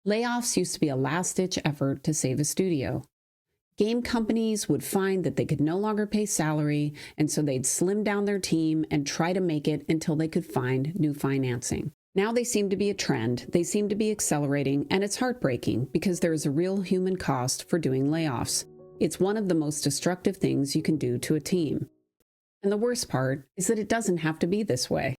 Layoffs used to be a last-ditch effort to save a studio. Game companies would find that they could no longer pay salary, and so they'd slim down their team and try to make it until they could find new financing. Now they seem to be a trend, they seem to be accelerating, and it's heartbreaking because there is a real human cost for doing layoffs. It's one of the most destructive things you can do to a team. And the worst part is that it doesn't have to be this way.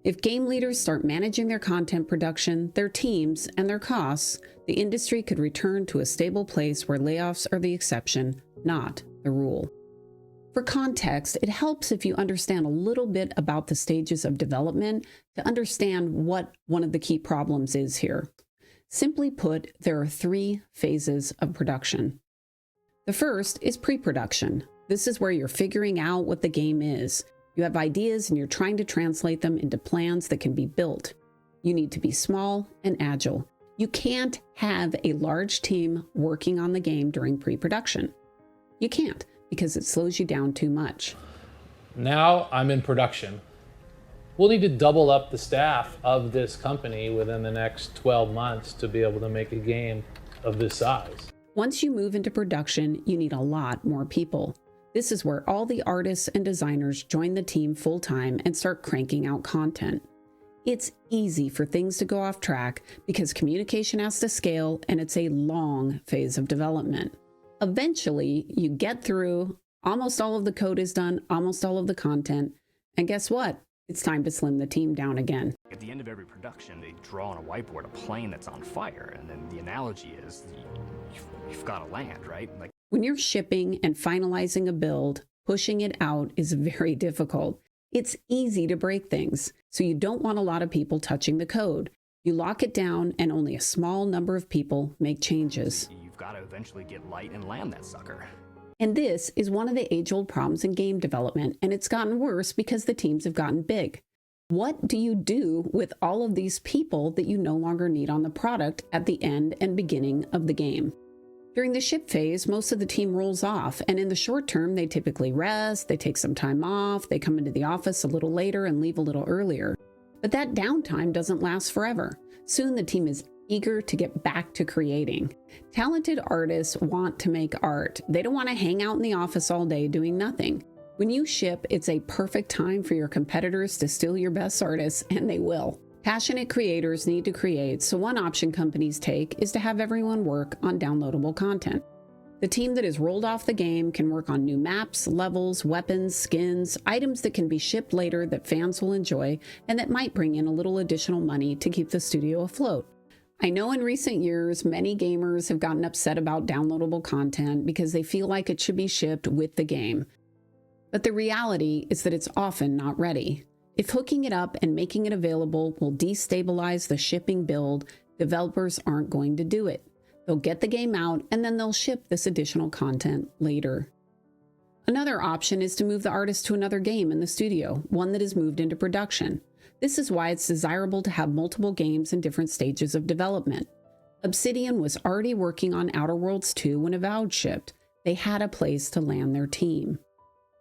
If game leaders start managing their content production, their teams, and their costs, the industry could return to a stable place where layoffs are the exception, not the rule. For context, it helps if you understand a little bit about the stages of development to understand what one of the key problems is here. Simply put, there are 3 phases of production. The first is pre-production. This is where you're figuring out what the game is. You have ideas and you're trying to translate them into plans that can be built. You need to be small and agile. You can't have a large team working on the game during pre-production. You can't, because it slows you down too much. Now I'm in production. We'll need to double up the staff of this company within the next 12 months to be able to make a game of this size. Once you move into production, you need a lot more people. This is where all the artists and designers join the team full-time and start cranking out content. It's easy for things to go off track because communication has to scale and it's a long phase of development. Eventually, you get through, almost all of the code is done, almost all of the content, and guess what? It's time to slim the team down again. At the end of every production, they draw on a whiteboard a plane that's on fire, and then the analogy is you've got to land, right? When you're shipping and finalizing a build, pushing it out is very difficult. It's easy to break things, so you don't want a lot of people touching the code. You lock it down and only a small number of people make changes. You've got to eventually get light and land that sucker. And this is one of the age-old problems in game development, and it's gotten worse because the teams have gotten big. What do you do with all of these people that you no longer need on the product at the end and beginning of the game? During the ship phase, most of the team rolls off, and in the short term, they typically rest, they take some time off, they come into the office a little later and leave a little earlier. But that downtime doesn't last forever. Soon the team is eager to get back to creating. Talented artists want to make art. They don't want to hang out in the office all day doing nothing. When you ship, it's a perfect time for your competitors to steal your best artists, and they will. Passionate creators need to create, so one option companies take is to have everyone work on downloadable content. The team that is rolled off the game can work on new maps, levels, weapons, skins, items that can be shipped later that fans will enjoy and that might bring in a little additional money to keep the studio afloat. I know in recent years, many gamers have gotten upset about downloadable content because they feel like it should be shipped with the game. But the reality is that it's often not ready. If hooking it up and making it available will destabilize the shipping build, developers aren't going to do it. They'll get the game out and then they'll ship this additional content later. Another option is to move the artist to another game in the studio, one that is moved into production. This is why it's desirable to have multiple games in different stages of development. Obsidian was already working on Outer Worlds 2 when Avowed shipped. They had a place to land their team.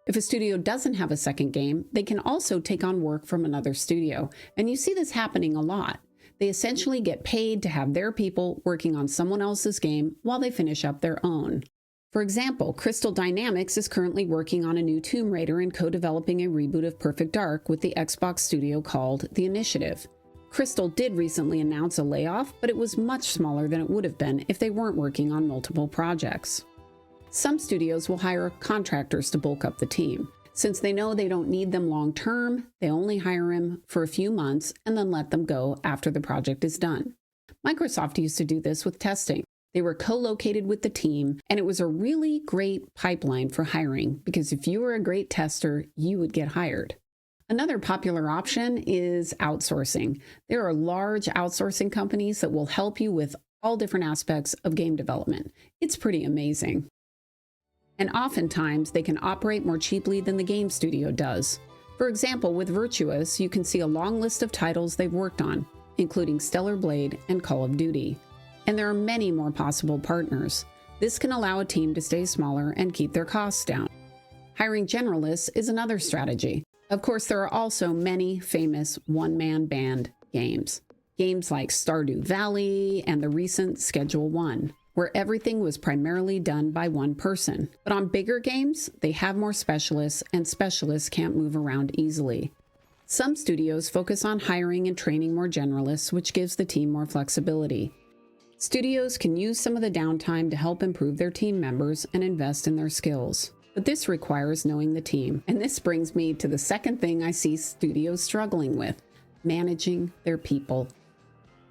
If a studio doesn't have a second game, they can also take on work from another studio, and you see this happening a lot. They essentially get paid to have their people working on someone else's game while they finish up their own. For example, Crystal Dynamics is currently working on a new Tomb Raider and co-developing a reboot of Perfect Dark with the Xbox studio called The Initiative. Crystal did recently announce a layoff, but it was much smaller than it would have been if they weren't working on multiple projects. Some studios will hire contractors to bulk up the team. Since they know they don't need them long term, they only hire them for a few months and then let them go after the project is done. Microsoft used to do this with testing. They were co-located with the team, and it was a really great pipeline for hiring because if you were a great tester, you would get hired. Another popular option is outsourcing. There are large outsourcing companies that will help you with all different aspects of game development. It's pretty amazing. And oftentimes, they can operate more cheaply than the game studio does. For example, with Virtuous, you can see a long list of titles they've worked on, including Stellar Blade and Call of Duty. And there are many more possible partners. This can allow a team to stay smaller and keep their costs down. Hiring generalists is another strategy. Of course, there are also many famous one-man band games. Games like Stardew Valley and the recent Schedule 1, where everything was primarily done by one person. But on bigger games, they have more specialists, and specialists can't move around easily. Some studios focus on hiring and training more generalists, which gives the team more flexibility. Studios can use some of the downtime to help improve their team members and invest in their skills. But this requires knowing the team. And this brings me to the second thing I see studios struggling with: managing their people.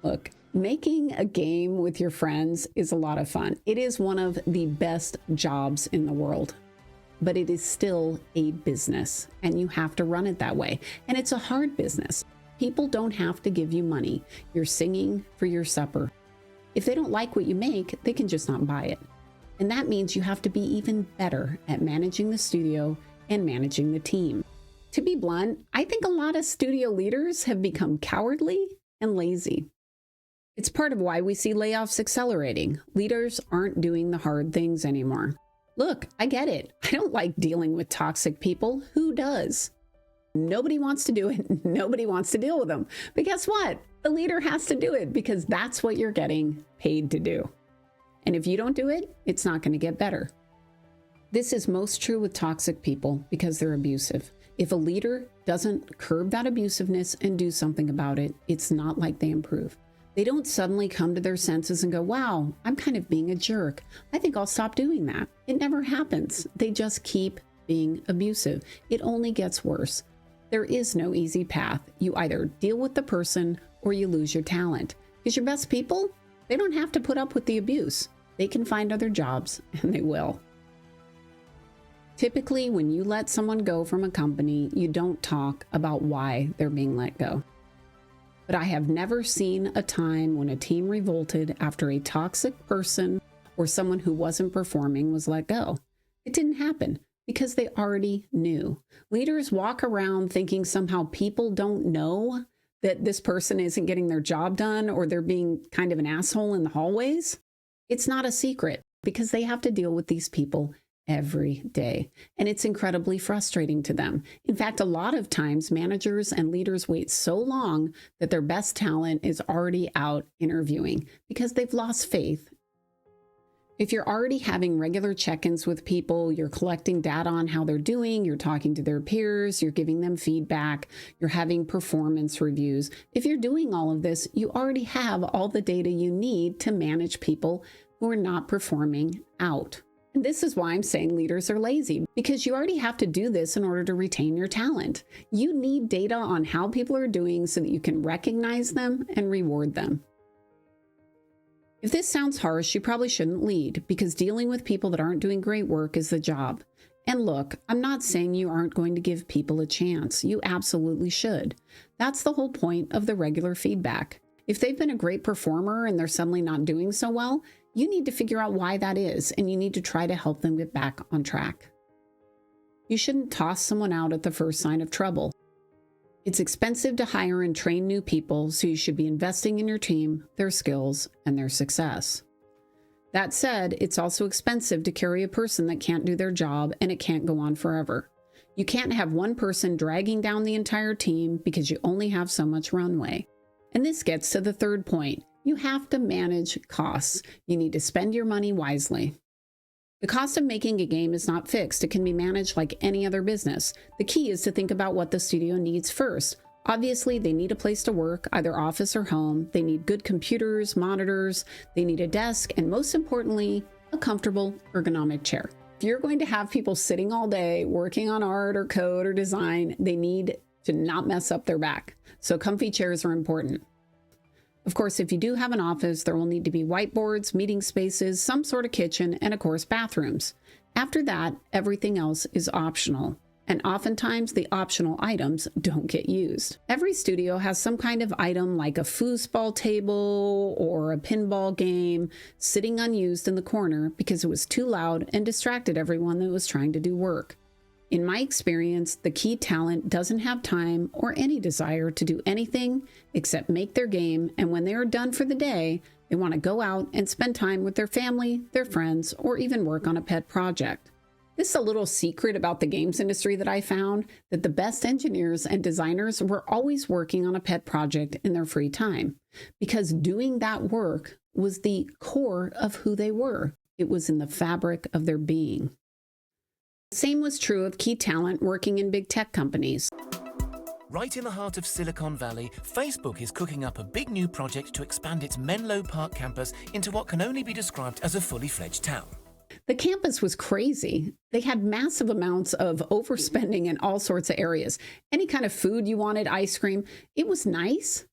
Look, making a game with your friends is a lot of fun. It is one of the best jobs in the world. But it is still a business, and you have to run it that way. And it's a hard business. People don't have to give you money. You're singing for your supper. If they don't like what you make, they can just not buy it. And that means you have to be even better at managing the studio and managing the team. To be blunt, I think a lot of studio leaders have become cowardly and lazy. It's part of why we see layoffs accelerating. Leaders aren't doing the hard things anymore. Look, I get it. I don't like dealing with toxic people. Who does? Nobody wants to do it. Nobody wants to deal with them. But guess what? The leader has to do it because that's what you're getting paid to do. And if you don't do it, it's not going to get better. This is most true with toxic people because they're abusive. If a leader doesn't curb that abusiveness and do something about it, it's not like they improve. They don't suddenly come to their senses and go, wow, I'm kind of being a jerk. I think I'll stop doing that. It never happens. They just keep being abusive. It only gets worse. There is no easy path. You either deal with the person or you lose your talent. Because your best people, they don't have to put up with the abuse. They can find other jobs, and they will. Typically, when you let someone go from a company, you don't talk about why they're being let go. But I have never seen a time when a team revolted after a toxic person or someone who wasn't performing was let go. It didn't happen because they already knew. Leaders walk around thinking somehow people don't know that this person isn't getting their job done or they're being kind of an asshole in the hallways. It's not a secret because they have to deal with these people every day. And it's incredibly frustrating to them. In fact, a lot of times managers and leaders wait so long that their best talent is already out interviewing because they've lost faith. If you're already having regular check-ins with people, you're collecting data on how they're doing, you're talking to their peers, you're giving them feedback, you're having performance reviews. If you're doing all of this, you already have all the data you need to manage people who are not performing out. And this is why I'm saying leaders are lazy, because you already have to do this in order to retain your talent. You need data on how people are doing so that you can recognize them and reward them. If this sounds harsh, you probably shouldn't lead, because dealing with people that aren't doing great work is the job. And look, I'm not saying you aren't going to give people a chance. You absolutely should. That's the whole point of the regular feedback. If they've been a great performer and they're suddenly not doing so well, you need to figure out why that is, and you need to try to help them get back on track. You shouldn't toss someone out at the first sign of trouble. It's expensive to hire and train new people, so you should be investing in your team, their skills, and their success. That said, it's also expensive to carry a person that can't do their job, and it can't go on forever. You can't have one person dragging down the entire team because you only have so much runway. And this gets to the third point. You have to manage costs. You need to spend your money wisely. The cost of making a game is not fixed. It can be managed like any other business. The key is to think about what the studio needs first. Obviously, they need a place to work, either office or home. They need good computers, monitors, they need a desk, and most importantly, a comfortable ergonomic chair. If you're going to have people sitting all day working on art or code or design, they need to not mess up their back. So comfy chairs are important. Of course, if you do have an office, there will need to be whiteboards, meeting spaces, some sort of kitchen, and of course, bathrooms. After that, everything else is optional. And oftentimes, the optional items don't get used. Every studio has some kind of item like a foosball table or a pinball game sitting unused in the corner because it was too loud and distracted everyone that was trying to do work. In my experience, the key talent doesn't have time or any desire to do anything except make their game, and when they are done for the day, they want to go out and spend time with their family, their friends, or even work on a pet project. This is a little secret about the games industry that I found, that the best engineers and designers were always working on a pet project in their free time, because doing that work was the core of who they were. It was in the fabric of their being. The same was true of key talent working in big tech companies. Right in the heart of Silicon Valley, Facebook is cooking up a big new project to expand its Menlo Park campus into what can only be described as a fully fledged town. The campus was crazy. They had massive amounts of overspending in all sorts of areas. Any kind of food you wanted, ice cream, it was nice.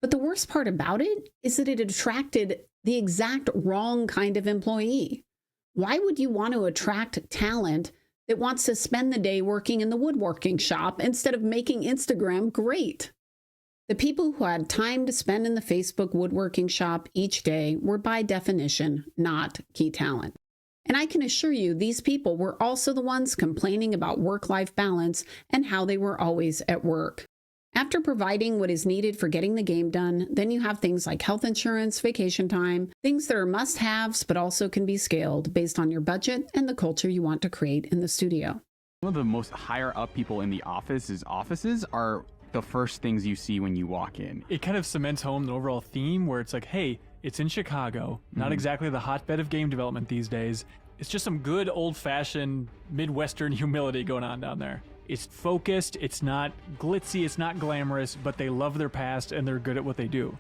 But the worst part about it is that it attracted the exact wrong kind of employee. Why would you want to attract talent that wants to spend the day working in the woodworking shop instead of making Instagram great? The people who had time to spend in the Facebook woodworking shop each day were by definition not key talent. And I can assure you, these people were also the ones complaining about work-life balance and how they were always at work. After providing what is needed for getting the game done, then you have things like health insurance, vacation time, things that are must-haves but also can be scaled based on your budget and the culture you want to create in the studio. One of the most higher up people in the offices are the first things you see when you walk in. It kind of cements home the overall theme where it's like, hey, it's in Chicago, not exactly the hotbed of game development these days. It's just some good old-fashioned Midwestern humility going on down there. It's focused, it's not glitzy, it's not glamorous, but they love their past and they're good at what they do.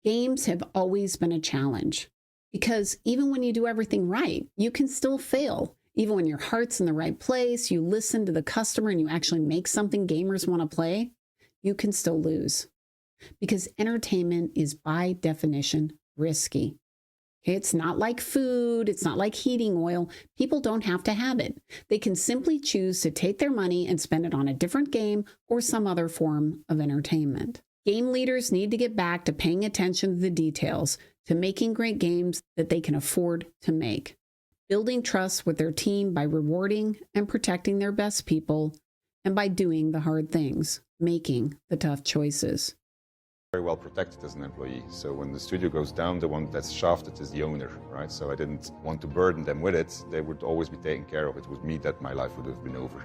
Games have always been a challenge because even when you do everything right, you can still fail. Even when your heart's in the right place, you listen to the customer and you actually make something gamers want to play, you can still lose. Because entertainment is by definition risky. Okay, it's not like food, it's not like heating oil. People don't have to have it. They can simply choose to take their money and spend it on a different game or some other form of entertainment. Game leaders need to get back to paying attention to the details, to making great games that they can afford to make. Building trust with their team by rewarding and protecting their best people, and by doing the hard things, making the tough choices. Very well protected as an employee. So when the studio goes down, the one that's shafted is the owner, right? So I didn't want to burden them with it. They would always be taken care of. It was me that my life would have been over.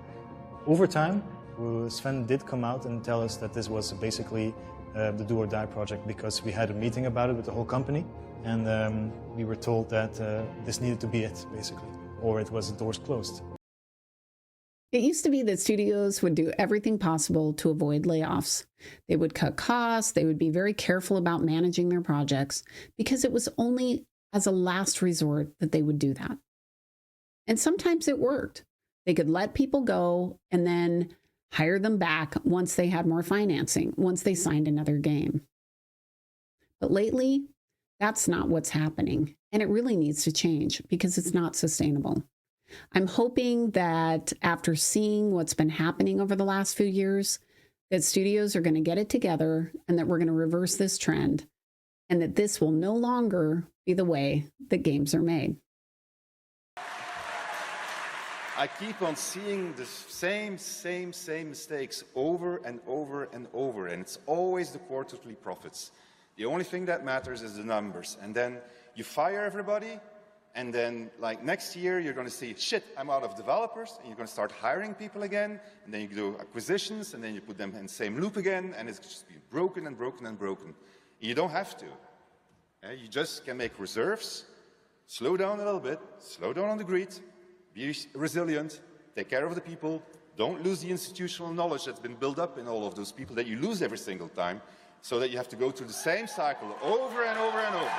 Over time, Sven did come out and tell us that this was basically the do or die project, because we had a meeting about it with the whole company, and we were told that this needed to be it, basically, or it was doors closed. It used to be that studios would do everything possible to avoid layoffs. They would cut costs, they would be very careful about managing their projects, because it was only as a last resort that they would do that. And sometimes it worked. They could let people go and then hire them back once they had more financing, once they signed another game. But lately, that's not what's happening, and it really needs to change because it's not sustainable. I'm hoping that after seeing what's been happening over the last few years, that studios are going to get it together and that we're going to reverse this trend, and that this will no longer be the way that games are made. I keep on seeing the same mistakes over and over and over, and it's always the quarterly profits. The only thing that matters is the numbers, and then you fire everybody. And then, like, next year, you're going to see, shit, I'm out of developers, and you're going to start hiring people again, and then you do acquisitions, and then you put them in the same loop again, and it's just be broken and broken and broken. You don't have to. You just can make reserves, slow down a little bit, slow down on the greed, be resilient, take care of the people, don't lose the institutional knowledge that's been built up in all of those people that you lose every single time, so that you have to go through the same cycle over and over and over.